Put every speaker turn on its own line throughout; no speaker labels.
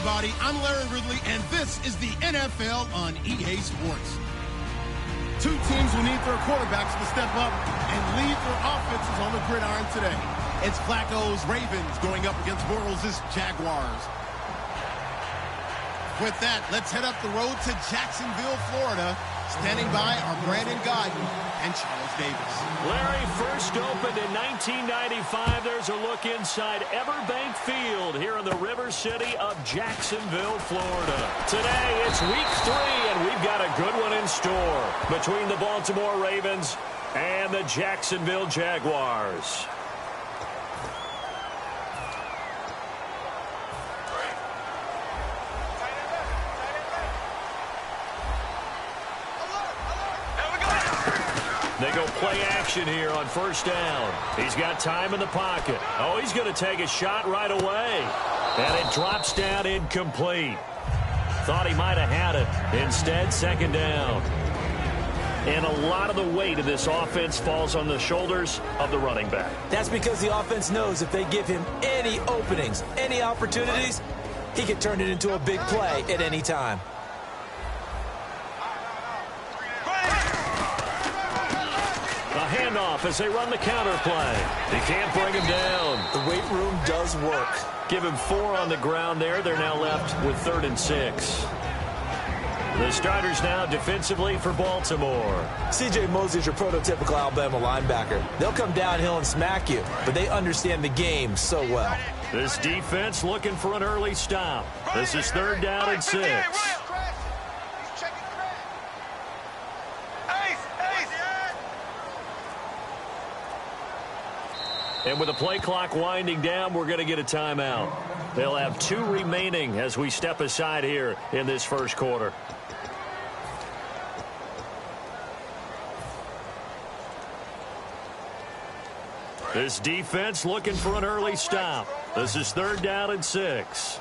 everybody. I'm Larry Ridley, and this is the NFL on EA Sports. Two teams will need their quarterbacks to step up and lead their offenses on the gridiron today. It's Flacco's Ravens going up against Bortles' Jaguars. With that, let's head up the road to Jacksonville, Florida. Standing by are Brandon Godden and Charles Davis.
Larry, first opened in 1995. There's a look inside Everbank Field here in the River City of Jacksonville, Florida. Today, it's week 3, and we've got a good one in store between the Baltimore Ravens and the Jacksonville Jaguars. They go play action here on first down. He's got time in the pocket. Oh, he's going to take a shot right away. And it drops down incomplete. Thought he might have had it. Instead, second down. And a lot of the weight of this offense falls on the shoulders of the running back.
That's because the offense knows if they give him any openings, any opportunities, he can turn it into a big play at any time.
Handoff as they run the counter play. They can't bring him down.
The weight room does work.
Give him 4 on the ground there. They're now left with 3rd and 6. The starters now defensively for Baltimore.
C.J. Mosley's your prototypical Alabama linebacker. They'll come downhill and smack you, but they understand the game so well.
This defense looking for an early stop. This is 3rd down and 6. And with the play clock winding down, we're going to get a timeout. They'll have 2 remaining as we step aside here in this first quarter. This defense looking for an early stop. This is 3rd down and 6.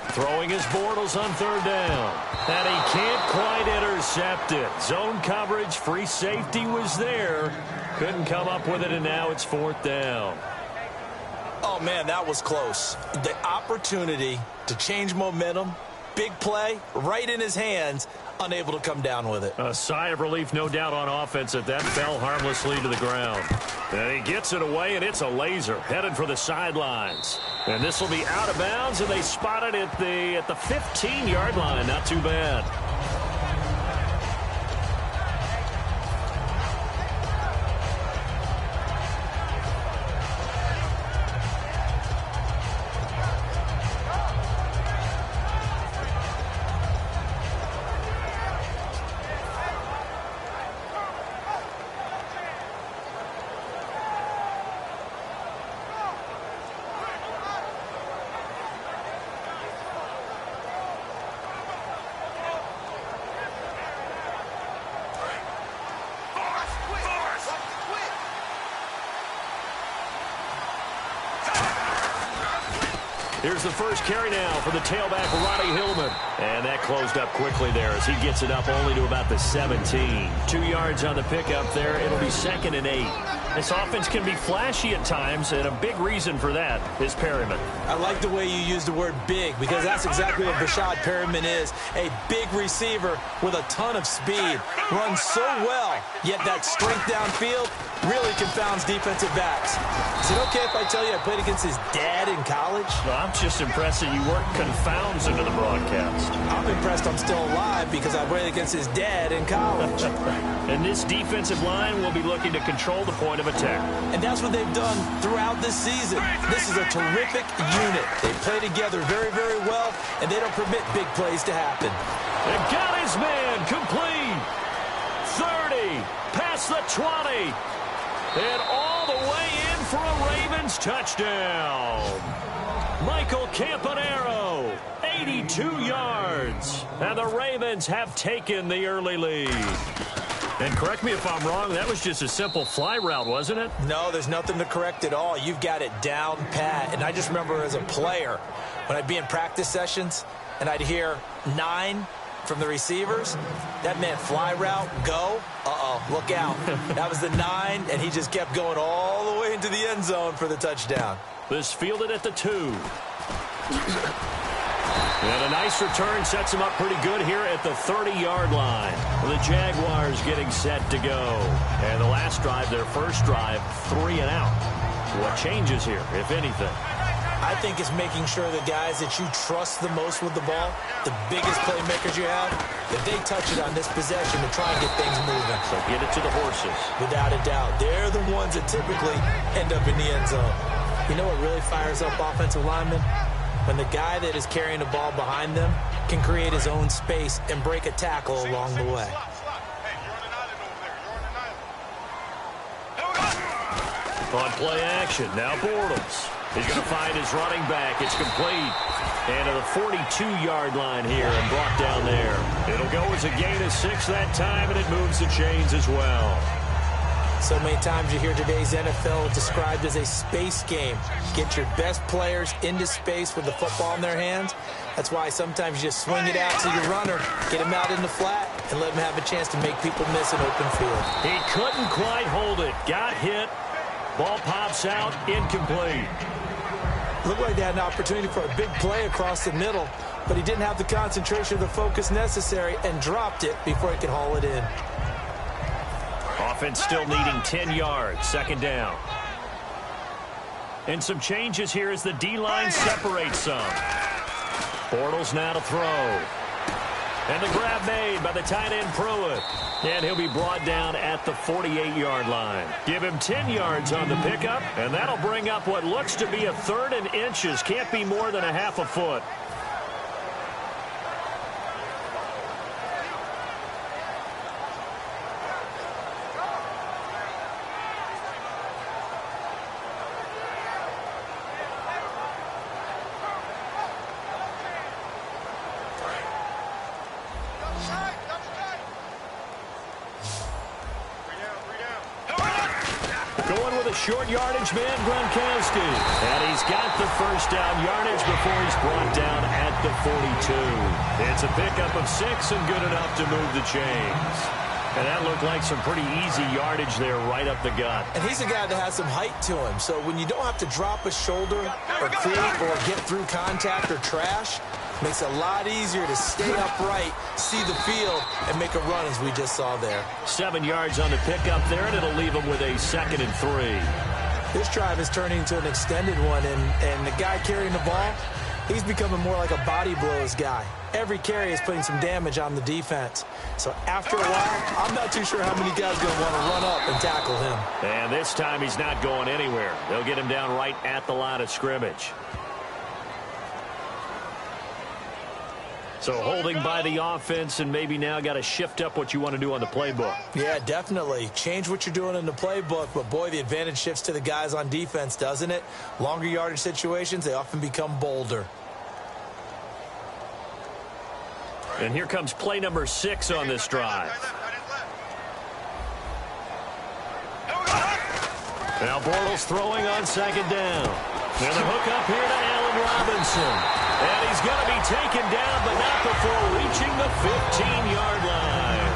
Throwing his Bortles on 3rd down. And he can't quite intercept it. Zone coverage, free safety was there. Couldn't come up with it, and now it's 4th down.
Oh, man, that was close. The opportunity to change momentum, big play, right in his hands, unable to come down with it.
A sigh of relief, no doubt, on offense that fell harmlessly to the ground. And he gets it away, and it's a laser headed for the sidelines. And this will be out of bounds, and they spot it at the 15-yard line. Not too bad. Here's the first carry now for the tailback, Roddy Hillman. And that closed up quickly there as he gets it up only to about the 17. 2 yards on the pickup there. It'll be 2nd and 8. This offense can be flashy at times, and a big reason for that is Perryman.
I like the way you use the word big, because that's exactly what Brashad Perryman is. A big receiver with a ton of speed. Runs so well, yet that strength downfield really confounds defensive backs. Is it okay if I tell you I played against his dad in college?
Well, I'm just impressed that you worked confounds into the broadcast.
I'm impressed I'm still alive because I played against his dad in college.
And this defensive line will be looking to control the point of attack.
And that's what they've done throughout this season. This is a terrific unit. They play together very, very well, and they don't permit big plays to happen.
And got his man complete. 30, past the 20. And all the way in for a Ravens touchdown. Michael Campanaro, 82 yards. And the Ravens have taken the early lead. And correct me if I'm wrong, that was just a simple fly route, wasn't it?
No, there's nothing to correct at all. You've got it down pat. And I just remember as a player, when I'd be in practice sessions and I'd hear 9, from the receivers. That meant fly route, go. Look out. That was the 9, and he just kept going all the way into the end zone for the touchdown.
This fielded at the 2. And a nice return sets him up pretty good here at the 30-yard line. The Jaguars getting set to go. And the last drive, their first drive, 3 and out. What changes here, if anything?
I think it's making sure the guys that you trust the most with the ball, the biggest playmakers you have, that they touch it on this possession to try and get things moving.
So get it to the horses.
Without a doubt. They're the ones that typically end up in the end zone. You know what really fires up offensive linemen? When the guy that is carrying the ball behind them can create his own space and break a tackle along the way.
On play action, now Bortles. He's going to find his running back. It's complete. And to the 42-yard line here and brought down there. It'll go as a gain of 6 that time, and it moves the chains as well.
So many times you hear today's NFL described as a space game. Get your best players into space with the football in their hands. That's why sometimes you just swing it out to your runner, get him out in the flat, and let him have a chance to make people miss an open field.
He couldn't quite hold it. Got hit. Ball pops out. Incomplete.
Looked like they had an opportunity for a big play across the middle, but he didn't have the concentration or the focus necessary and dropped it before he could haul it in.
Offense still needing 10 yards. Second down. And some changes here as the D-line separates some. Bortles now to throw. And the grab made by the tight end Pruitt. And he'll be brought down at the 48-yard line. Give him 10 yards on the pickup, and that'll bring up what looks to be a 3rd and inches. Can't be more than a half a foot. Short yardage man, Gronkowski. And he's got the first down yardage before he's brought down at the 42. It's a pickup of 6 and good enough to move the chains. And that looked like some pretty easy yardage there right up the gut.
And he's a guy that has some height to him. So when you don't have to drop a shoulder or create or get through contact or trash, makes it a lot easier to stay upright, see the field, and make a run as we just saw there.
7 yards on the pickup there, and it'll leave him with a 2nd and 3.
This drive is turning into an extended one, and the guy carrying the ball, he's becoming more like a body blows guy. Every carry is putting some damage on the defense. So after a while, I'm not too sure how many guys are going to want to run up and tackle him.
And this time he's not going anywhere. They'll get him down right at the line of scrimmage. So holding by the offense, and maybe now got to shift up what you want to do on the playbook.
Yeah, definitely. Change what you're doing in the playbook, but boy, the advantage shifts to the guys on defense, doesn't it? Longer yardage situations, they often become bolder.
And here comes play number 6 on this drive. Now Bortles throwing on 2nd down. And the hook up here to Allen Robinson. And he's going to be taken down, but not before reaching the 15-yard line.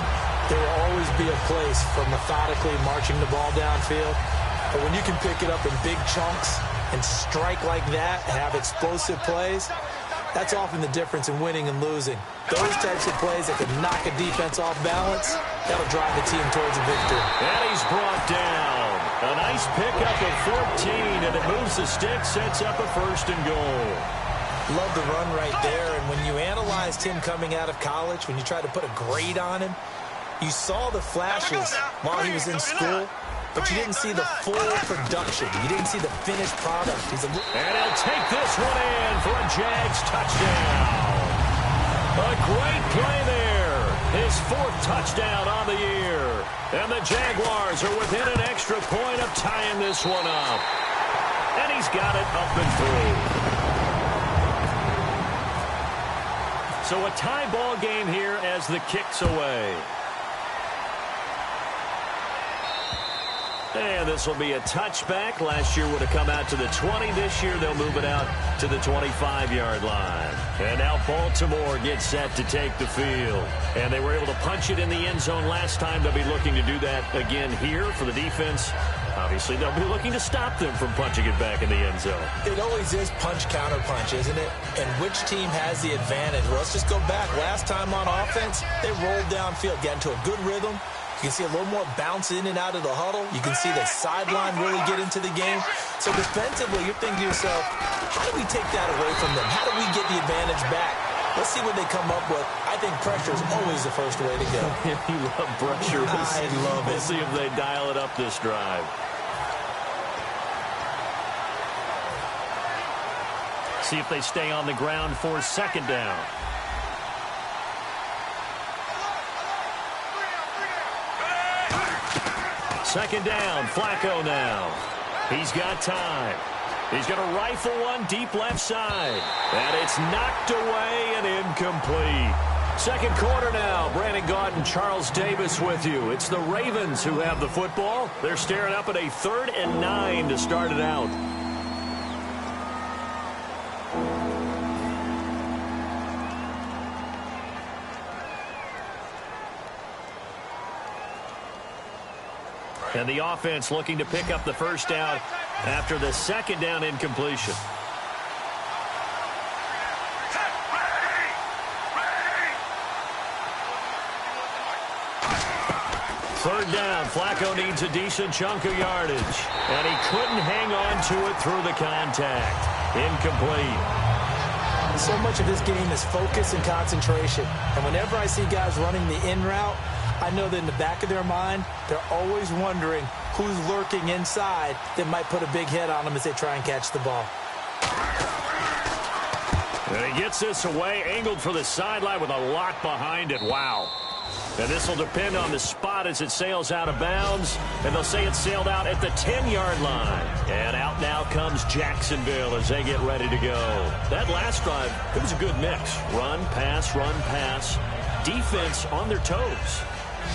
There will always be a place for methodically marching the ball downfield. But when you can pick it up in big chunks and strike like that and have explosive plays, that's often the difference in winning and losing. Those types of plays that can knock a defense off balance, that'll drive the team towards a victory.
And he's brought down. A nice pickup of 14, and it moves the stick, sets up a 1st and goal.
Love the run right there, and when you analyzed him coming out of college, when you tried to put a grade on him, you saw the flashes while he was in school, but you didn't see the full production. You didn't see the finished product.
And he'll take this one in for a Jags touchdown. A great play there. His 4th touchdown on the year. And the Jaguars are within an extra point of tying this one up. And he's got it up and through. So a tie ball game here as the kick's away. And this will be a touchback. Last year would have come out to the 20. This year they'll move it out to the 25-yard line. And now Baltimore gets set to take the field. And they were able to punch it in the end zone last time. They'll be looking to do that again here for the defense. Obviously, they'll be looking to stop them from punching it back in the end zone.
It always is punch-counter-punch, isn't it? And which team has the advantage? Well, let's just go back. Last time on offense, they rolled downfield, got into a good rhythm. You can see a little more bounce in and out of the huddle. You can see the sideline really get into the game. So defensively, you're thinking to yourself, how do we take that away from them? How do we get the advantage back? Let's see what they come up with. I think pressure is always the first way to go.
You love pressure.
I love it.
We'll see if they dial it up this drive. See if they stay on the ground for second down. Second down, Flacco now. He's got time. He's going to rifle one deep left side. And it's knocked away and incomplete. Second quarter now. Brandon Gaudin and Charles Davis with you. It's the Ravens who have the football. They're staring up at a 3rd and 9 to start it out. And the offense looking to pick up the first down after the second down incompletion. Third down, Flacco needs a decent chunk of yardage. And he couldn't hang on to it through the contact. Incomplete.
So much of this game is focus and concentration. And whenever I see guys running the in route, I know that in the back of their mind, they're always wondering who's lurking inside that might put a big hit on them as they try and catch the ball.
And he gets this away, angled for the sideline with a lot behind it. Wow. And this will depend on the spot as it sails out of bounds. And they'll say it sailed out at the 10-yard line. And out now comes Jacksonville as they get ready to go. That last drive, it was a good mix. Run, pass, defense on their toes.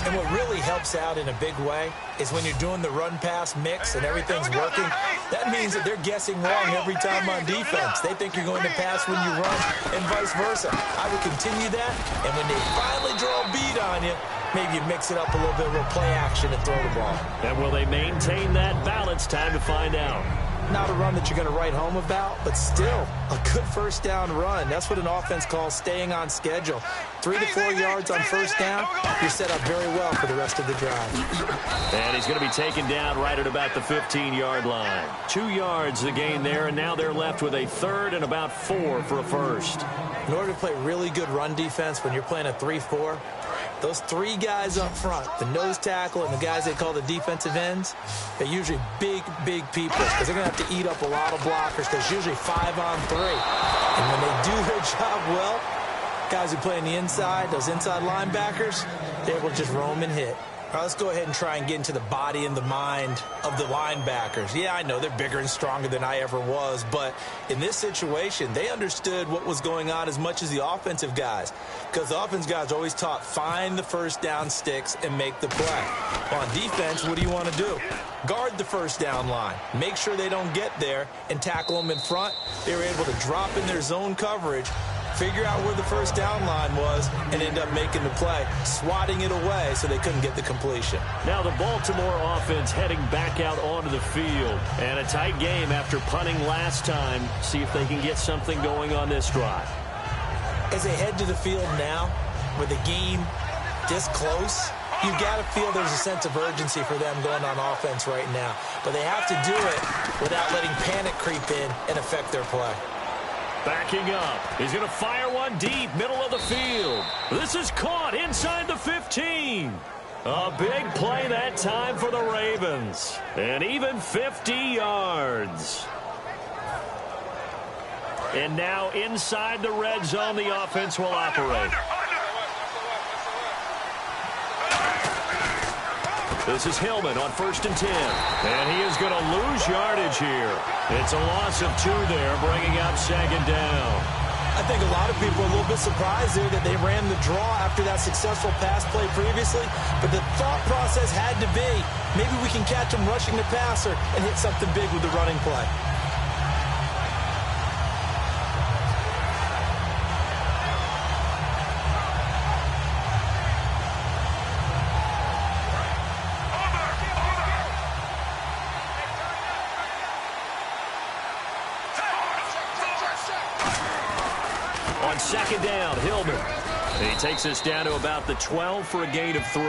And what really helps out in a big way is when you're doing the run-pass mix and everything's working, that means that they're guessing wrong every time on defense. They think you're going to pass when you run and vice versa. I would continue that, and when they finally draw a beat on you, maybe you mix it up a little bit with play action and throw the ball.
And will they maintain that balance? Time to find out.
Not a run that you're going to write home about, but still a good first down run. That's what an offense calls staying on schedule. 3 to 4 yards on first down, you're set up very well for the rest of the drive.
And he's going to be taken down right at about the 15-yard line. 2 yards the gain there, and now they're left with a 3rd and about 4 for a first.
In order to play really good run defense when you're playing a 3-4, those 3 guys up front, the nose tackle and the guys they call the defensive ends, they're usually big people because they're going to have to eat up a lot of blockers because usually 5 on 3. And when they do their job well, guys who play on the inside, those inside linebackers, they're able to just roam and hit. All right, let's go ahead and try and get into the body and the mind of the linebackers. Yeah, I know they're bigger and stronger than I ever was, but in this situation, they understood what was going on as much as the offensive guys, because the offensive guys are always taught, find the first down sticks and make the play. On defense, what do you want to do? Guard the first down line. Make sure they don't get there and tackle them in front. They were able to drop in their zone coverage, figure out where the first down line was, and end up making the play, swatting it away so they couldn't get the completion.
Now the Baltimore offense heading back out onto the field. And a tight game after punting last time. See if they can get something going on this drive.
As they head to the field now, with the game this close, you've got to feel there's a sense of urgency for them going on offense right now. But they have to do it without letting panic creep in and affect their play.
Backing up. He's going to fire one deep, middle of the field. This is caught inside the 15. A big play that time for the Ravens. And even 50 yards. And now inside the red zone, the offense will operate. This is Hillman on 1st and 10. And he is going to lose yardage here. It's a loss of 2 there, bringing up second down.
I think a lot of people are a little bit surprised there that they ran the draw after that successful pass play previously. But the thought process had to be, maybe we can catch them rushing the passer and hit something big with the running play.
On second down, Hillman. He takes us down to about the 12 for a gain of 3.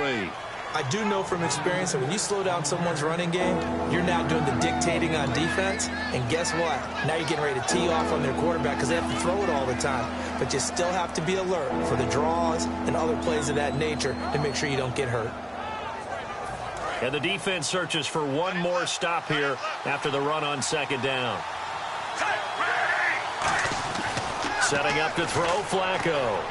I do know from experience that when you slow down someone's running game, you're now doing the dictating on defense. And guess what? Now you're getting ready to tee off on their quarterback because they have to throw it all the time. But you still have to be alert for the draws and other plays of that nature to make sure you don't get hurt.
And the defense searches for one more stop here after the run on second down. Setting up to throw, Flacco.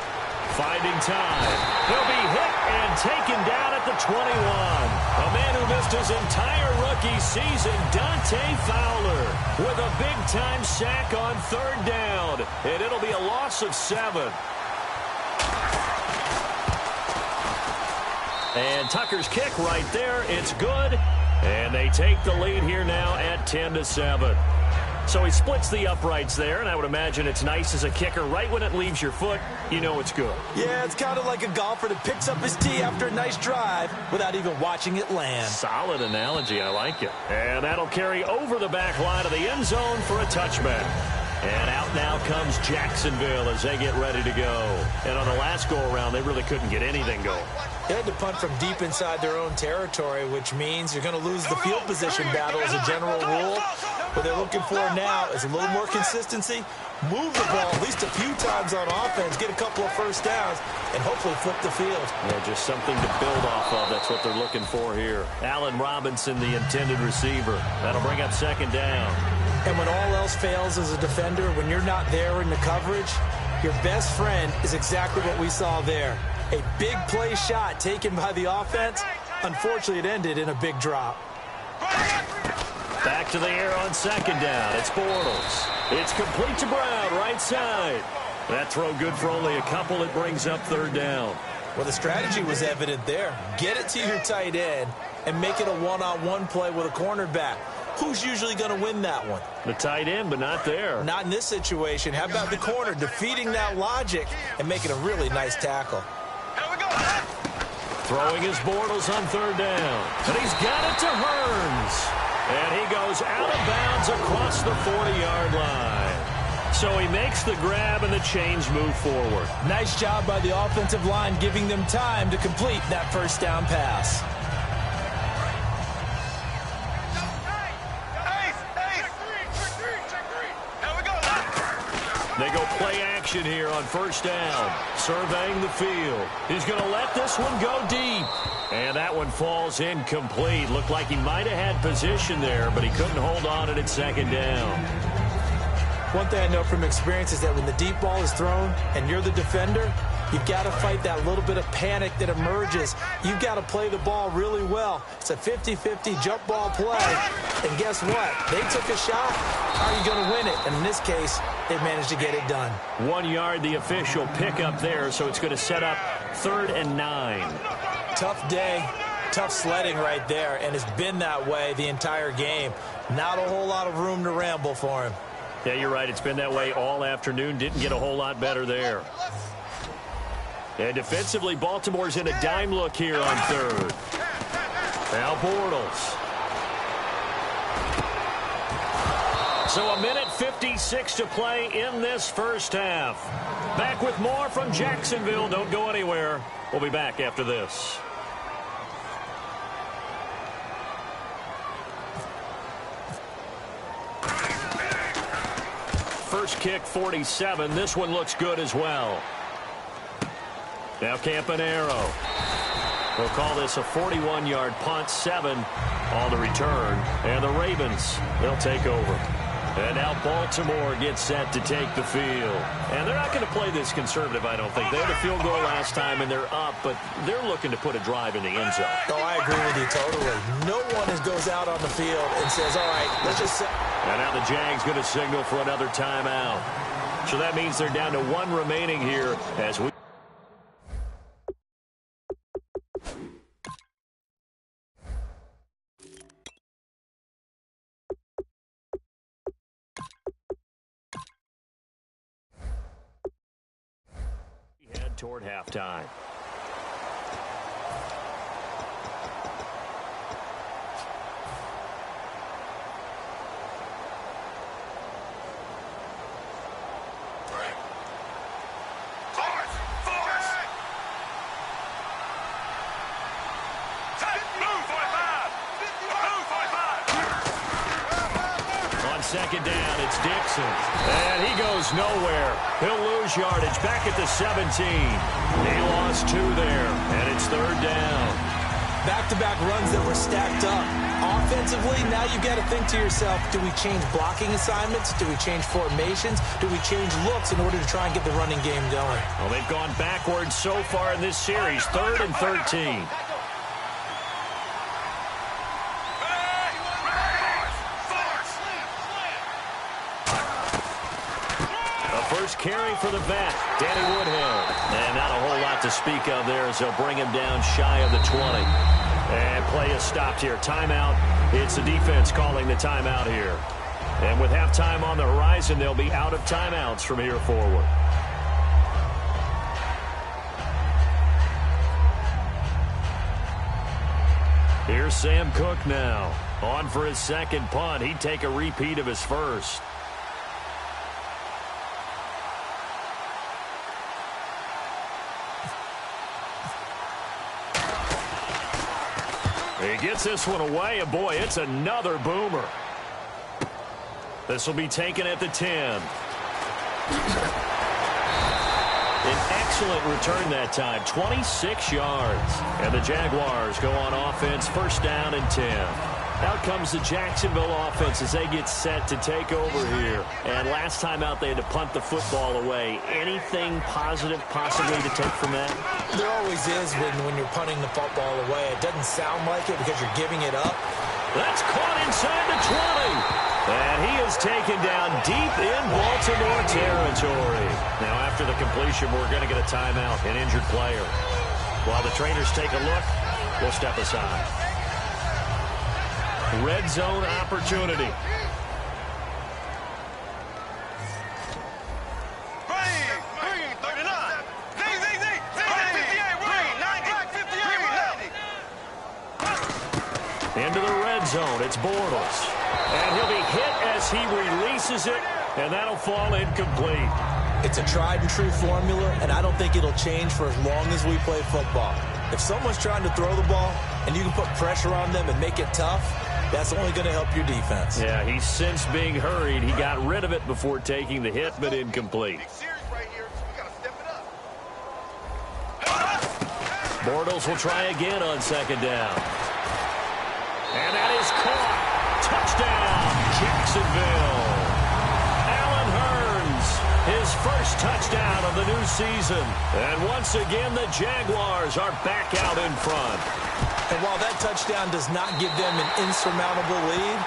Finding time. He'll be hit and taken down at the 21. A man who missed his entire rookie season, Dante Fowler, with a big-time sack on third down. And it'll be a loss of 7. And Tucker's kick right there. It's good. And they take the lead here now at 10-7. So he splits the uprights there, and I would imagine it's nice as a kicker. Right when it leaves your foot, you know it's good.
Yeah, it's kind of like a golfer that picks up his tee after a nice drive without even watching it land.
Solid analogy. I like it. And that'll carry over the back line of the end zone for a touchback. And out now comes Jacksonville as they get ready to go. And on the last go-around, they really couldn't get anything going.
They had to punt from deep inside their own territory, which means you're going to lose the field position battle as a general rule. What they're looking for now is a little more consistency, move the ball at least a few times on offense, get a couple of first downs, and hopefully flip the field.
Yeah, just something to build off of. That's what they're looking for here. Allen Robinson, the intended receiver. That'll bring up second down.
And when all else fails as a defender, when you're not there in the coverage, your best friend is exactly what we saw there. A big play shot taken by the offense. Unfortunately, it ended in a big drop.
Back to the air on second down. It's Bortles. It's complete to Brown, right side. That throw good for only a couple. It brings up third down.
Well, the strategy was evident there. Get it to your tight end and make it a one-on-one play with a cornerback. Who's usually going to win that one?
The tight end, but not there.
Not in this situation. How about the corner defeating that logic and making a really nice tackle?
Throwing his Bortles on third down. And he's got it to Hearns. And he goes out of bounds across the 40-yard line. So he makes the grab and the chains move forward.
Nice job by the offensive line giving them time to complete that first down pass.
They go play action here on first down. Surveying the field. He's going to let this one go deep. And that one falls incomplete. Looked like he might have had position there, but he couldn't hold on at second down.
One thing I know from experience is that when the deep ball is thrown and you're the defender, you've got to fight that little bit of panic that emerges. You've got to play the ball really well. It's a 50-50 jump ball play. And guess what? They took a shot. How are you going to win it? And in this case, they managed to get it done.
1 yard, the official pickup there, so it's going to set up 3rd and 9.
Tough day, tough sledding right there, and it's been that way the entire game. Not a whole lot of room to ramble for him.
Yeah, you're right. It's been that way all afternoon. Didn't get a whole lot better there. And defensively, Baltimore's in a dime look here on third. Now Bortles. So 1:56 to play in this first half. Back with more from Jacksonville. Don't go anywhere. We'll be back after this. First kick, 47. This one looks good as well. Now Campanaro. We'll call this a 41-yard punt, 7 on the return. And the Ravens, they'll take over. And now Baltimore gets set to take the field. And they're not going to play this conservative, I don't think. They had a field goal last time, and they're up, but they're looking to put a drive in the end zone.
Oh, I agree with you totally. No one goes out on the field and says, all right, let's just...
And now the Jags going to signal for another timeout. So that means they're down to 1 remaining here as we... head toward halftime. Second down, it's Dixon. And he goes nowhere. He'll lose yardage back at the 17. He lost 2 there, and it's 3rd down.
Back-to-back runs that were stacked up. Offensively, now you've got to think to yourself, do we change blocking assignments? Do we change formations? Do we change looks in order to try and get the running game going?
Well, they've gone backwards so far in this series, 3rd and 13. First carry for the vet, Danny Woodhead. And not a whole lot to speak of there as they'll bring him down shy of the 20. And play is stopped here. Timeout. It's the defense calling the timeout here. And with halftime on the horizon, they'll be out of timeouts from here forward. Here's Sam Cook now. On for his second punt. He'd take a repeat of his first. He gets this one away, and boy, it's another boomer. This will be taken at the 10. An excellent return that time, 26 yards. And the Jaguars go on offense, 1st down and 10. Out comes the Jacksonville offense as they get set to take over here. And last time out, they had to punt the football away. Anything positive possibly to take from that?
There always is when you're punting the football away. It doesn't sound like it because you're giving it up.
That's caught inside the 20. And he is taken down deep in Baltimore territory. Now, after the completion, we're going to get a timeout, an injured player. While the trainers take a look, we'll step aside. Red zone opportunity. Into the red zone, it's Bortles. And he'll be hit as he releases it, and that'll fall incomplete.
It's a tried-and-true formula, and I don't think it'll change for as long as we play football. If someone's trying to throw the ball, and you can put pressure on them and make it tough, that's only going to help your defense.
Yeah, he's since being hurried. He got rid of it before taking the hit, but incomplete. Bortles will try again on 2nd down. And that is caught. Touchdown, Jacksonville. Allen Hurns, his first touchdown of the new season. And once again, the Jaguars are back out in front.
And while that touchdown does not give them an insurmountable lead,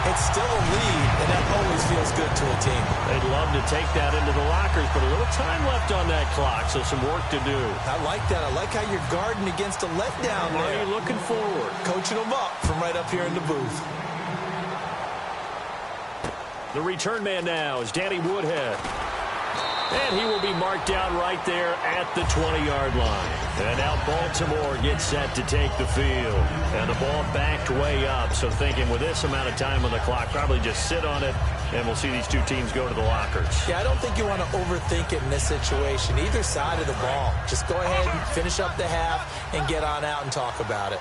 it's still a lead, and that always feels good to a team.
They'd love to take that into the lockers, but a little time left on that clock, so some work to do.
I like that. I like how you're guarding against a letdown there.
Are you looking forward?
Coaching them up from right up here in the booth.
The return man now is Danny Woodhead. And he will be marked down right there at the 20-yard line. And now Baltimore gets set to take the field. And the ball backed way up. So thinking with this amount of time on the clock, probably just sit on it, and we'll see these two teams go to the lockers.
Yeah, I don't think you want to overthink it in this situation. Either side of the ball. Just go ahead and finish up the half and get on out and talk about it.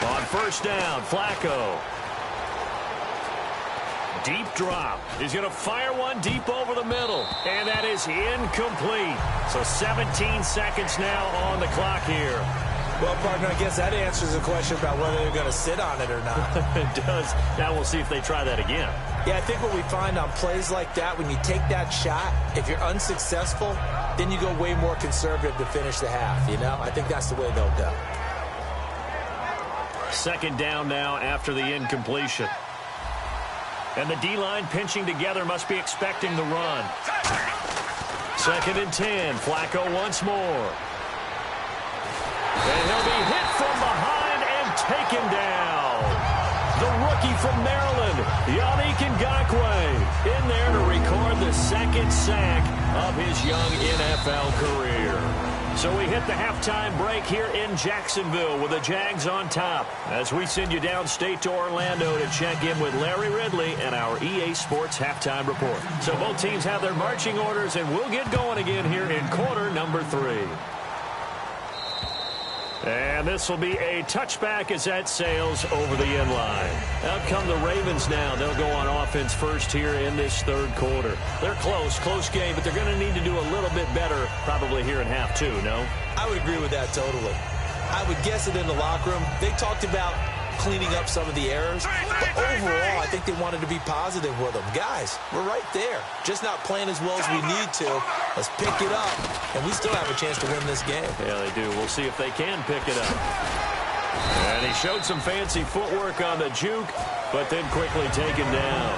On 1st down, Flacco. Deep drop. He's going to fire one deep over the middle. And that is incomplete. So 17 seconds now on the clock here.
Well, partner, I guess that answers the question about whether they're going to sit on it or not.
It does. Now we'll see if they try that again.
Yeah, I think what we find on plays like that, when you take that shot, if you're unsuccessful, then you go way more conservative to finish the half, you know? I think that's the way they'll go.
Second down now after the incompletion. And the D-line pinching together must be expecting the run. 2nd and 10. Flacco once more. And he'll be hit from behind and taken down. The rookie from Maryland, Yannick Ngakoue, in there to record the 2nd sack of his young NFL career. So we hit the halftime break here in Jacksonville with the Jags on top as we send you downstate to Orlando to check in with Larry Ridley and our EA Sports halftime report. So both teams have their marching orders, and we'll get going again here in quarter number 3. And this will be a touchback as that sails over the end line. Out come the Ravens now. They'll go on offense first here in this 3rd quarter. They're close game, but they're going to need to do a little bit better probably here in half 2, no?
I would agree with that totally. I would guess it in the locker room. They talked about cleaning up some of the errors, but overall, I think they wanted to be positive with them. Guys, we're right there. Just not playing as well as we need to. Let's pick it up, and we still have a chance to win this game.
Yeah, they do. We'll see if they can pick it up. And he showed some fancy footwork on the juke, but then quickly taken down.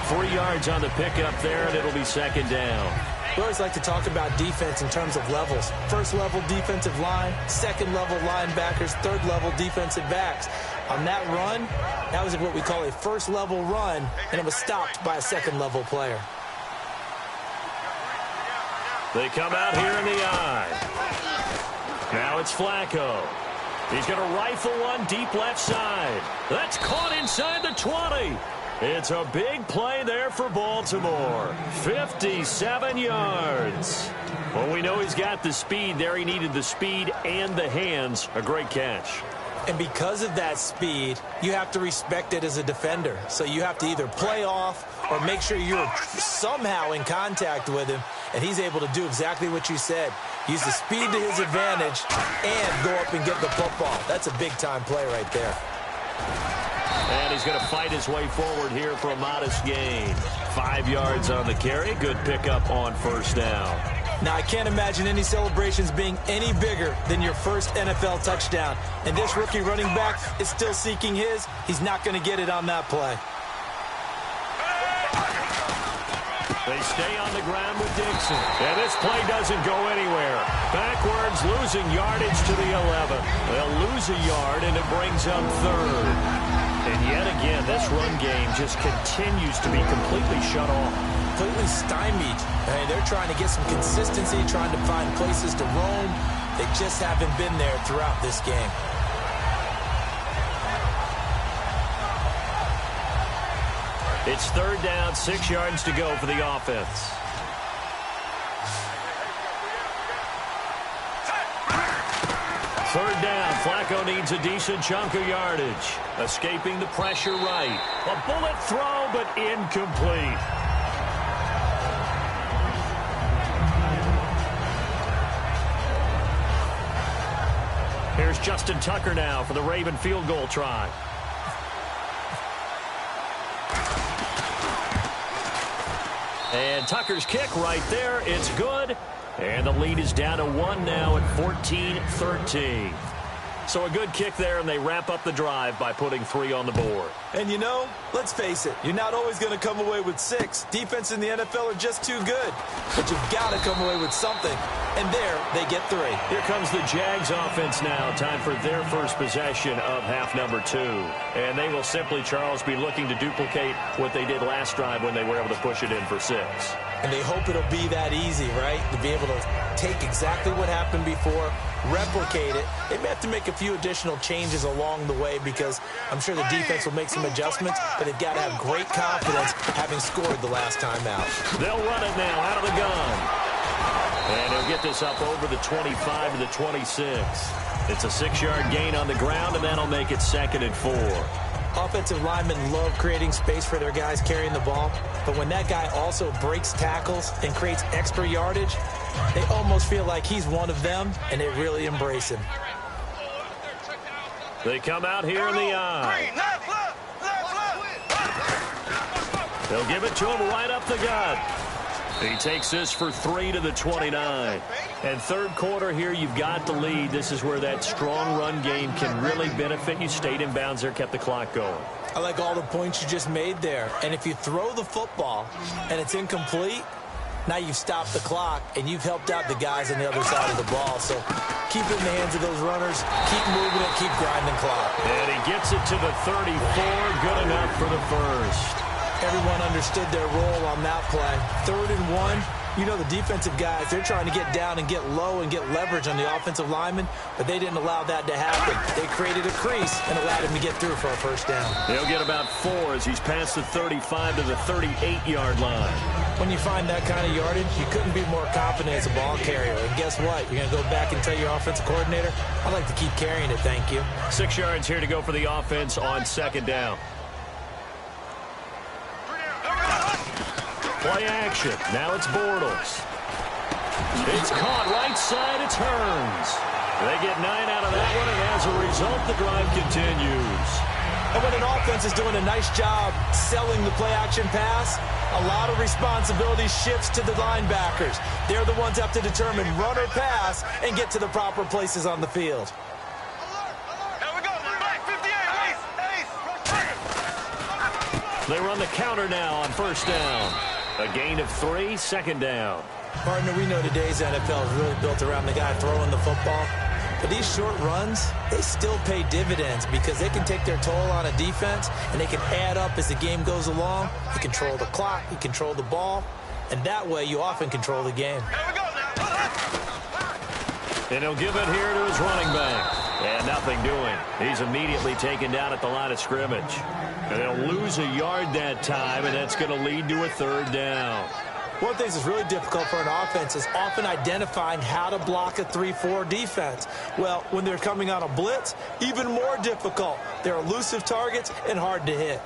3 yards on the pickup there, and it'll be 2nd down.
We always like to talk about defense in terms of levels. 1st level defensive line, 2nd level linebackers, 3rd level defensive backs. On that run, that was what we call a 1st level run, and it was stopped by a 2nd level player.
They come out here in the eye. Now it's Flacco. He's going to rifle one deep left side. That's caught inside the 20. It's a big play there for Baltimore. 57 yards. Well, we know he's got the speed there. He needed the speed and the hands. A great catch.
And because of that speed, you have to respect it as a defender. So you have to either play off or make sure you're somehow in contact with him. And he's able to do exactly what you said. Use the speed to his advantage and go up and get the football. That's a big-time play right there.
And he's going to fight his way forward here for a modest gain. 5 yards on the carry. Good pickup on 1st down.
Now, I can't imagine any celebrations being any bigger than your first NFL touchdown. And this rookie running back is still seeking his. He's not going to get it on that play.
They stay on the ground with Dixon. And this play doesn't go anywhere. Backwards, losing yardage to the 11. They'll lose a yard, and it brings up 3rd. And yet again, this run game just continues to be completely shut off.
Completely stymied. They're trying to get some consistency, trying to find places to roam. They just haven't been there throughout this game.
It's 3rd down, 6 yards to go for the offense. Third down, Flacco needs a decent chunk of yardage. Escaping the pressure right. A bullet throw, but incomplete. Here's Justin Tucker now for the Raven field goal try. And Tucker's kick right there. It's good. And the lead is down to 1 now at 14-13. So a good kick there, and they wrap up the drive by putting 3 on the board.
And you know, let's face it, you're not always going to come away with 6. Defense in the NFL are just too good. But you've got to come away with something. And there, they get 3.
Here comes the Jags offense now. Time for their first possession of half number 2. And they will simply, Charles, be looking to duplicate what they did last drive when they were able to push it in for 6.
And they hope it'll be that easy, right? To be able to take exactly what happened before, replicate it. They may have to make a few additional changes along the way because I'm sure the defense will make some adjustments, but they've got to have great confidence having scored the last time out.
They'll run it now out of the gun. And he'll get this up over the 25 to the 26. It's a 6-yard gain on the ground, and that'll make it 2nd and 4.
Offensive linemen love creating space for their guys carrying the ball, but when that guy also breaks tackles and creates extra yardage, they almost feel like he's one of them, and they really embrace him.
They come out here in the eye. They'll give it to him right up the gut. He takes this for 3 to the 29. And third quarter here, you've got the lead. This is where that strong run game can really benefit you. Stayed in bounds there, kept the clock going.
I like all the points you just made there. And if you throw the football and it's incomplete, now you've stopped the clock and you've helped out the guys on the other side of the ball. So keep it in the hands of those runners. Keep moving it. Keep grinding clock.
And he gets it to the 34. Good enough for the first.
Everyone understood their role on that play. 3rd and 1. You know the defensive guys, they're trying to get down and get low and get leverage on the offensive lineman, but they didn't allow that to happen. They created a crease and allowed him to get through for a first down.
He'll get about 4 as he's past the 35 to the 38-yard line.
When you find that kind of yardage, you couldn't be more confident as a ball carrier. And guess what? You're going to go back and tell your offensive coordinator, I'd like to keep carrying it, thank you.
6 yards here to go for the offense on 2nd down. Play action. Now it's Bortles. It's caught right side. It's Hearns. They get 9 out of that one, and as a result, the drive continues.
And when an offense is doing a nice job selling the play-action pass, a lot of responsibility shifts to the linebackers. They're the ones that have to determine run or pass and get to the proper places on the field.
They run the counter now on 1st down. A gain of 3, 2nd down.
Partner, we know today's NFL is really built around the guy throwing the football. But these short runs, they still pay dividends because they can take their toll on a defense and they can add up as the game goes along. You control the clock, you control the ball, and that way you often control the game.
And he'll give it here to his running back. And nothing doing. He's immediately taken down at the line of scrimmage. And they'll lose a yard that time, and that's going to lead to a 3rd down.
One of the things that's really difficult for an offense is often identifying how to block a 3-4 defense. Well, when they're coming on a blitz, even more difficult. They're elusive targets and hard to hit.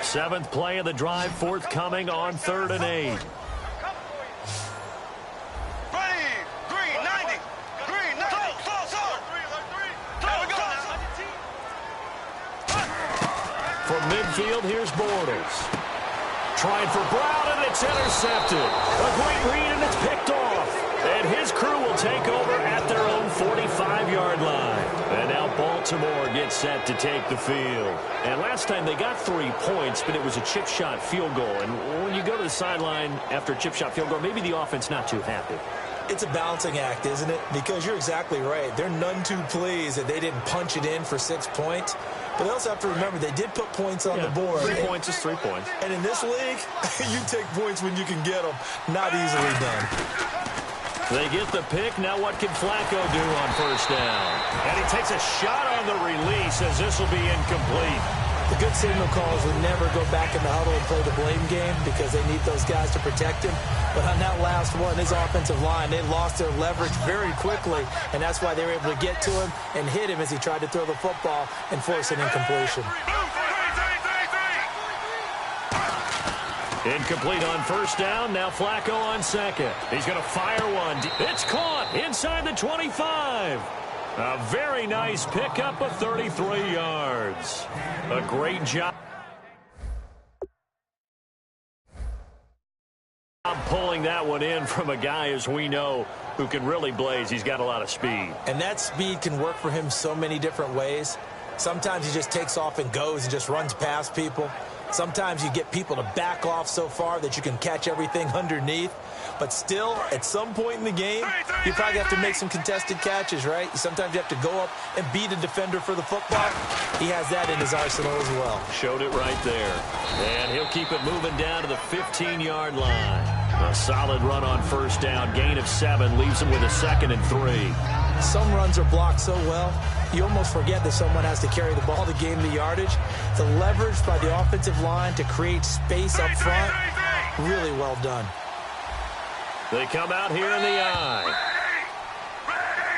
7th play of the drive, forthcoming on 3rd and 8. From midfield, here's Bortles. Trying for Brown, and it's intercepted. A great read, and it's picked off. And his crew will take over at their own 45-yard line. And now Baltimore gets set to take the field. And last time they got 3 points, but it was a chip shot field goal. And when you go to the sideline after a chip shot field goal, maybe the offense not too happy.
It's a balancing act, isn't it? Because you're exactly right. They're none too pleased that they didn't punch it in for 6 points. But they also have to remember they did put points on the board.
3 points is 3 points.
And in this league, you take points when you can get them. Not easily done.
They get the pick. Now what can Flacco do on 1st down? And he takes a shot on the release as this will be incomplete.
The good signal calls would never go back in the huddle and play the blame game because they need those guys to protect him. But on that last one, his offensive line, they lost their leverage very quickly, and that's why they were able to get to him and hit him as he tried to throw the football and force an incompletion.
Incomplete on 1st down. Now Flacco on 2nd. He's going to fire one. It's caught inside the 25. A very nice pickup of 33 yards. A great job pulling that one in from a guy, as we know, who can really blaze. He's got a lot of speed.
And that speed can work for him so many different ways. Sometimes he just takes off and goes and just runs past people. Sometimes you get people to back off so far that you can catch everything underneath. But still, at some point in the game, you probably have to make some contested catches, right? Sometimes you have to go up and beat a defender for the football. He has that in his arsenal as well.
Showed it right there. And he'll keep it moving down to the 15-yard line. A solid run on 1st down. Gain of 7 leaves him with a 2nd and 3.
Some runs are blocked so well, you almost forget that someone has to carry the ball to gain the yardage. The leverage by the offensive line to create space up front, really well done.
They come out here in the eye.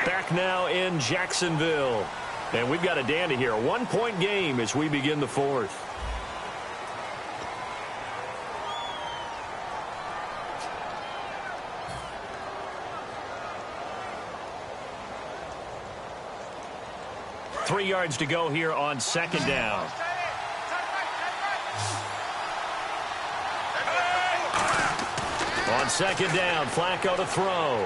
Back now in Jacksonville. And we've got a dandy here. A 1-point game as we begin the 4th. Three yards to go here on 2nd down. On second down, Flacco to throw.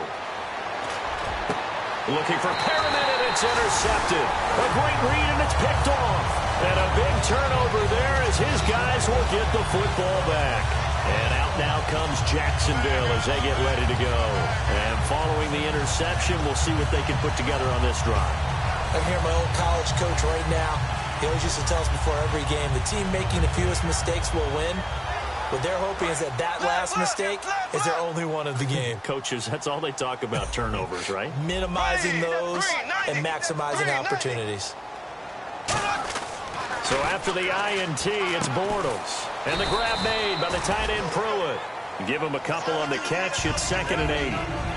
Looking for Perriman, and it's intercepted. A great read, and it's picked off. And a big turnover there as his guys will get the football back. And out now comes Jacksonville as they get ready to go. And following the interception, we'll see what they can put together on this drive.
I'm here, my old college coach right now. He always used to tell us before every game, the team making the fewest mistakes will win. What they're hoping is that last mistake is their only one of the game.
Coaches, that's all they talk about, turnovers, right?
Minimizing those and maximizing opportunities.
So after the INT, it's Bortles. And the grab made by the tight end Pruitt. Give him a couple on the catch. It's 2nd and 8.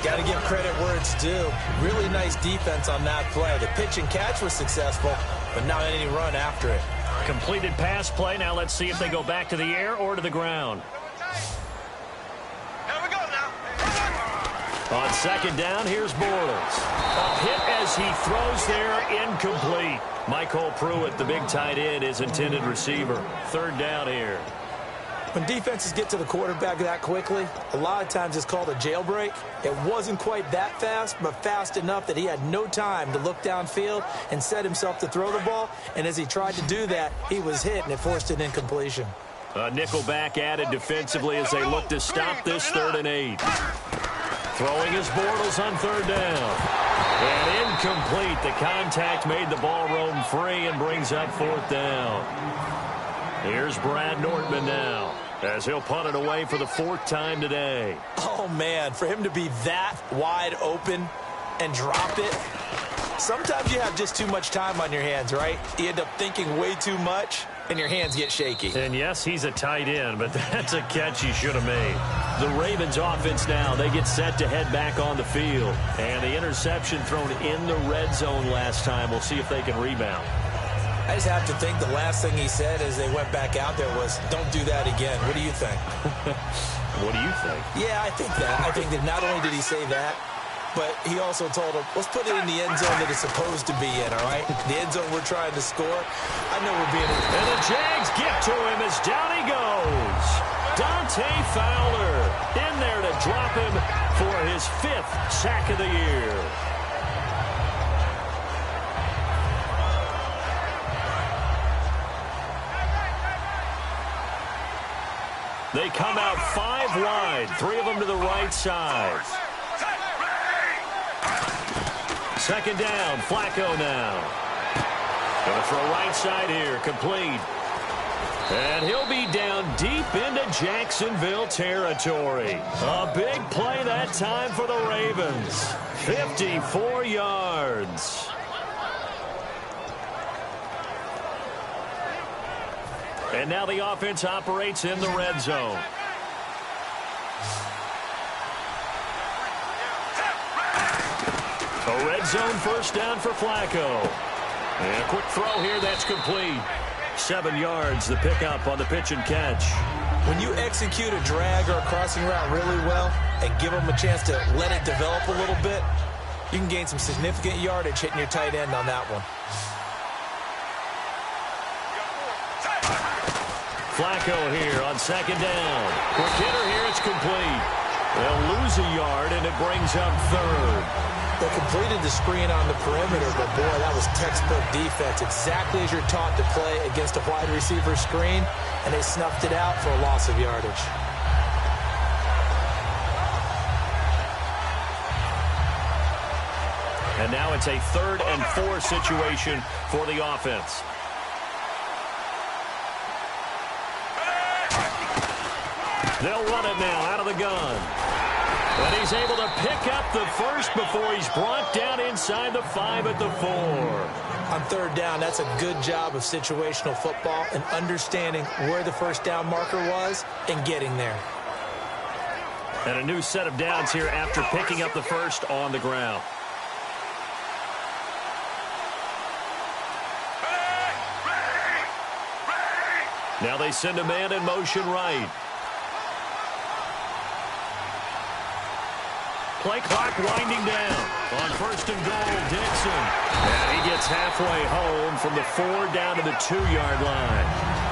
Got to give credit where it's due. Really nice defense on that play. The pitch and catch was successful, but not any run after it.
Completed pass play. Now let's see if they go back to the air or to the ground.
Here we go now.
On second down, here's Bortles. A hit as he throws there, incomplete. Michael Pruitt, the big tight end, is intended receiver. 3rd down here.
When defenses get to the quarterback that quickly, a lot of times it's called a jailbreak. It wasn't quite that fast, but fast enough that he had no time to look downfield and set himself to throw the ball. And as he tried to do that, he was hit, and it forced an incompletion.
A nickelback added defensively as they look to stop this 3rd and 8. Throwing his Bortles on 3rd down. And incomplete. The contact made the ball roam free and brings up 4th down. Here's Brad Nortman now, as he'll punt it away for the 4th time today.
Oh, man, for him to be that wide open and drop it, sometimes you have just too much time on your hands, right? You end up thinking way too much, and your hands get shaky.
And, yes, he's a tight end, but that's a catch he should have made. The Ravens offense now, they get set to head back on the field. And the interception thrown in the red zone last time. We'll see if they can rebound.
I just have to think the last thing he said as they went back out there was, don't do that again. What do you think?
What do you think?
Yeah, I think that. I think that not only did he say that, but he also told him, let's put it in the end zone that it's supposed to be in, all right? The end zone we're trying to score. I know we're being...
And the Jags get to him as down he goes. Dante Fowler in there to drop him for his 5th sack of the year. They come out 5 wide, 3 of them to the right side. 2nd down, Flacco now. Going to throw right side here, complete. And he'll be down deep into Jacksonville territory. A big play that time for the Ravens. 54 yards. And now the offense operates in the red zone. A red zone 1st down for Flacco. And a quick throw here, that's complete. 7 yards, the pickup on the pitch and catch.
When you execute a drag or a crossing route really well and give them a chance to let it develop a little bit, you can gain some significant yardage hitting your tight end on that one.
Flacco here on 2nd down. Quick hitter here, it's complete. They'll lose a yard, and it brings up 3rd.
They completed the screen on the perimeter, but boy, that was textbook defense. Exactly as you're taught to play against a wide receiver screen, and they snuffed it out for a loss of yardage.
And now it's a 3rd and 4 situation for the offense. They'll run it now out of the gun. And he's able to pick up the first before he's brought down inside the 5 at the 4.
On 3rd down, that's a good job of situational football and understanding where the 1st down marker was and getting there.
And a new set of downs here after picking up the first on the ground. Now they send a man in motion right. Play clock winding down. On 1st and goal, Dixon. And he gets halfway home from the 4 down to the 2-yard line.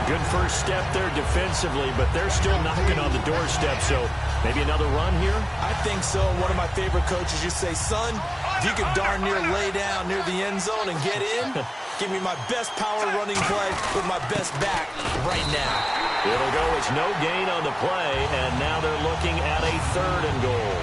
Good first step there defensively, but they're still knocking on the doorstep, so maybe another run here?
I think so. One of my favorite coaches used to say, son, if you could darn near lay down near the end zone and get in, give me my best power running play with my best back right now.
It'll go as no gain on the play, and now they're looking at a 3rd and goal.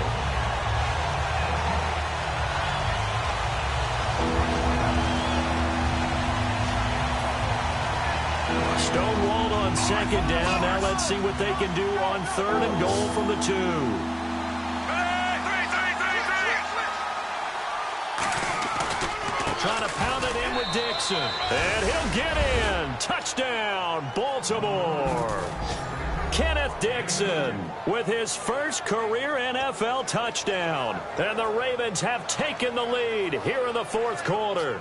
Stonewalled on 2nd down. Now let's see what they can do on 3rd and goal from the 2. Trying to pound it in with Dixon. And he'll get in. Touchdown, Baltimore. Kenneth Dixon with his first career NFL touchdown. And the Ravens have taken the lead here in the 4th quarter.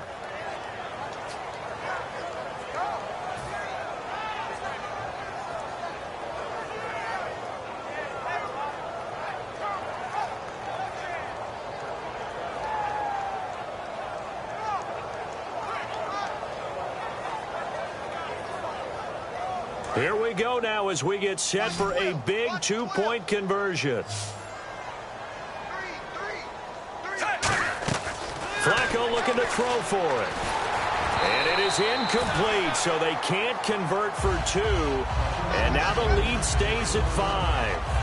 Here we go now as we get set for a big 2-point conversion. Flacco looking to throw for it. And it is incomplete, so they can't convert for 2. And now the lead stays at 5.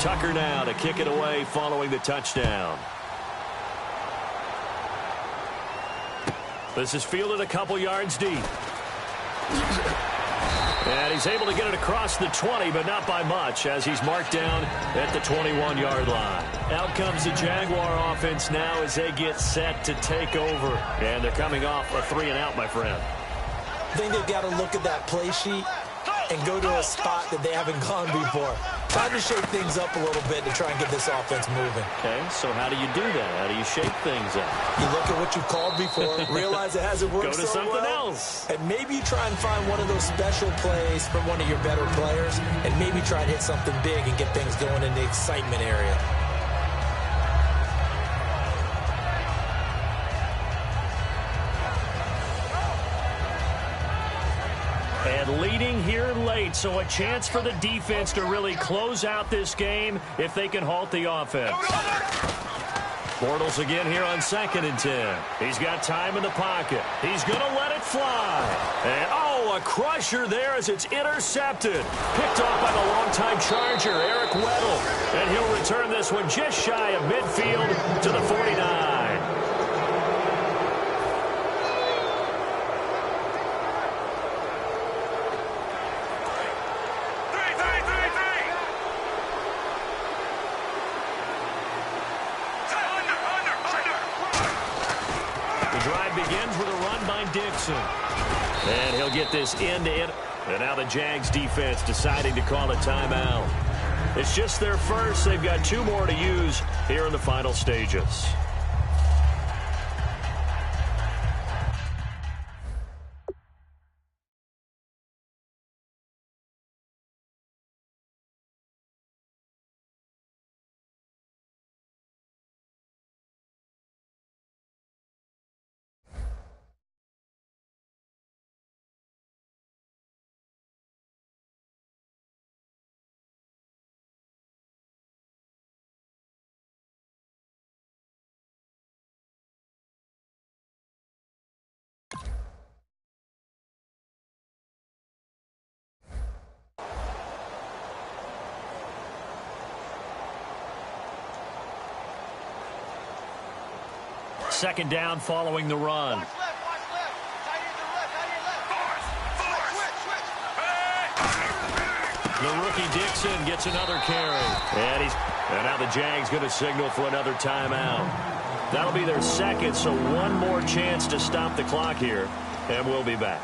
Tucker now to kick it away following the touchdown. This is fielded a couple yards deep. And he's able to get it across the 20, but not by much, as he's marked down at the 21-yard line. Out comes the Jaguar offense now as they get set to take over. And they're coming off a 3-and-out, my friend.
I think they've got to look at that play sheet and go to a spot that they haven't gone before. Time to shake things up a little bit to try and get this offense moving.
Okay, so how do you do that? How do you shake things up?
You look at what you've called before, realize it hasn't worked
Go to
so
something
well,
else.
and maybe you try and find one of those special plays from one of your better players, and maybe try to hit something big and get things going in the excitement area.
And leading here late, so a chance for the defense to really close out this game if they can halt the offense. Bortles again here on 2nd and 10. He's got time in the pocket. He's going to let it fly. And, oh, a crusher there as it's intercepted. Picked off by the longtime Charger, Eric Weddle. And he'll return this one just shy of midfield to the 49. Dixon. And he'll get this end-to-end. And now the Jags defense deciding to call a timeout. It's just their first. They've got 2 more to use here in the final stages. Second down following the run. The rookie Dixon gets another carry. And now the Jags going to signal for another timeout. That'll be their second, so one more chance to stop the clock here. And we'll be back.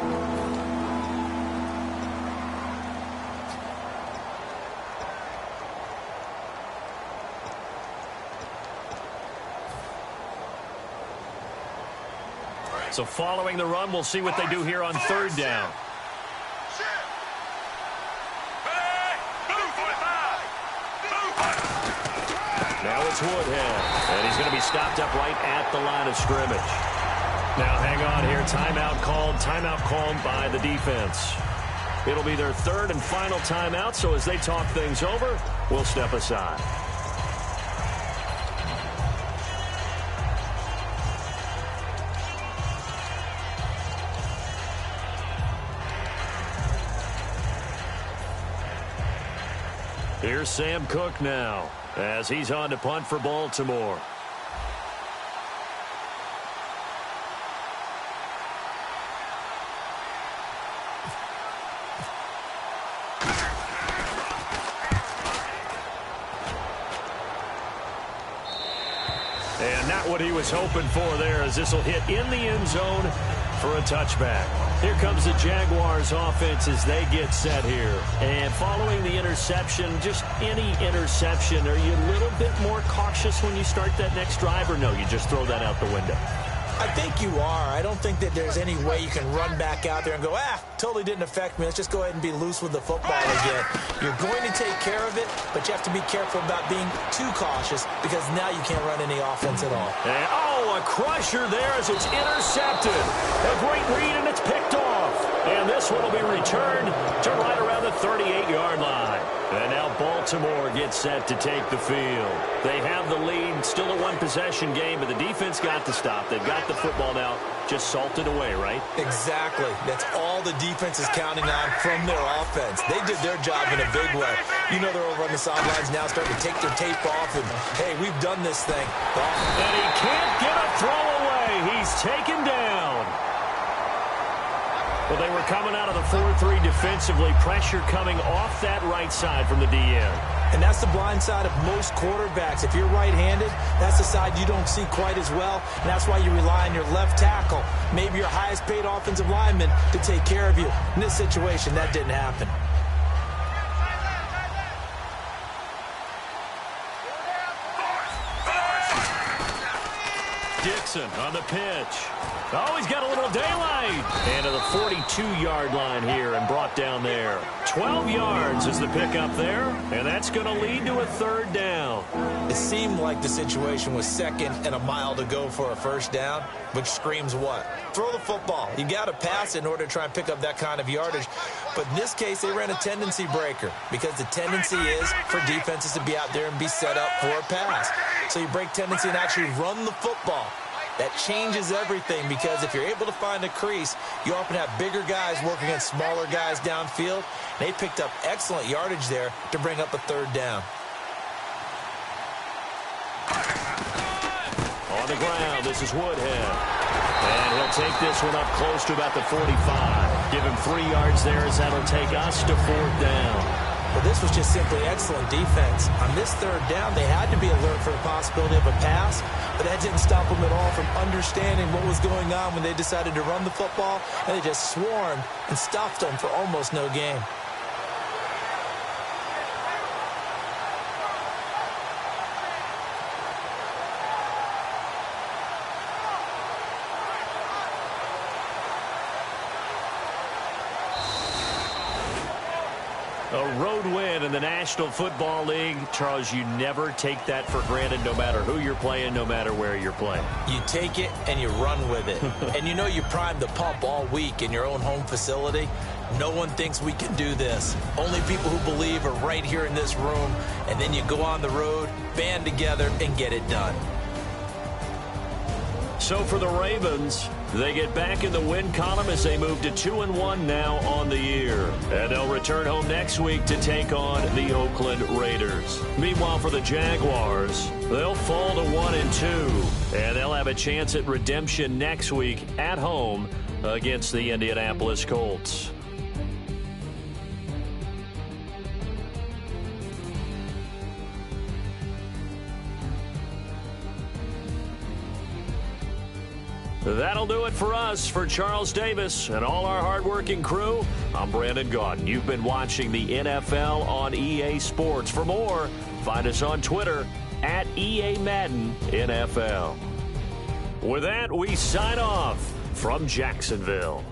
So following the run, we'll see what they do here on 3rd down. Now it's Woodhead, and he's going to be stopped up right at the line of scrimmage. Now hang on here. Timeout called by the defense. It'll be their third and final timeout, so as they talk things over, we'll step aside. Here's Sam Cook now, as he's on to punt for Baltimore. And not what he was hoping for there, as this will hit in the end zone for a touchback. Here comes the Jaguars offense as they get set here. And following the interception, just any interception, are you a little bit more cautious when you start that next drive, or no, you just throw that out the window?
I think you are. I don't think that there's any way you can run back out there and go, totally didn't affect me. Let's just go ahead and be loose with the football again. You're going to take care of it, but you have to be careful about being too cautious because now you can't run any offense at all.
And, a crusher there as it's intercepted. A great read, and it's picked off. And this one will be returned to right around the 38-yard line. And now Baltimore gets set to take the field. They have the lead, still a one-possession game, but the defense got to stop. They've got the football now, just salted away, right?
Exactly. That's all the defense is counting on from their offense. They did their job in a big way. You know they're over on the sidelines now starting to take their tape off, and, hey, we've done this thing.
And he can't get a throw away. He's taken down. Well, they were coming out of the 4-3 defensively. Pressure coming off that right side from the DN.
And that's the blind side of most quarterbacks. If you're right-handed, that's the side you don't see quite as well. And that's why you rely on your left tackle, maybe your highest-paid offensive lineman, to take care of you. In this situation, that didn't happen.
Dixon on the pitch. Oh, he's got a little daylight. And to the 42-yard line here and brought down there. 12 yards is the pickup there, and that's going to lead to a third down.
It seemed like the situation was second and a mile to go for a first down, which screams what? Throw the football. You got to pass in order to try and pick up that kind of yardage. But in this case, they ran a tendency breaker because the tendency is for defenses to be out there and be set up for a pass. So you break tendency and actually run the football. That changes everything because if you're able to find a crease, you often have bigger guys working against smaller guys downfield. They picked up excellent yardage there to bring up a third down.
On the ground, this is Woodhead. And he'll take this one up close to about the 45. Give him 3 yards there as that'll take us to fourth down.
Well, this was just simply excellent defense. On this third down, they had to be alert for the possibility of a pass, but that didn't stop them at all from understanding what was going on when they decided to run the football, and they just swarmed and stuffed them for almost no gain.
A road win in the National Football League. Charles, you never take that for granted no matter who you're playing, no matter where you're playing.
You take it and you run with it. And you know you primed the pump all week in your own home facility. No one thinks we can do this. Only people who believe are right here in this room. And then you go on the road, band together, and get it done.
So for the Ravens, they get back in the win column as they move to 2-1 now on the year. And they'll return home next week to take on the Oakland Raiders. Meanwhile, for the Jaguars, they'll fall to 1-2. And they'll have a chance at redemption next week at home against the Indianapolis Colts. That'll do it for us. For Charles Davis and all our hardworking crew, I'm Brandon Gaudin. You've been watching the NFL on EA Sports. For more, find us on Twitter at EA Madden NFL. With that, we sign off from Jacksonville.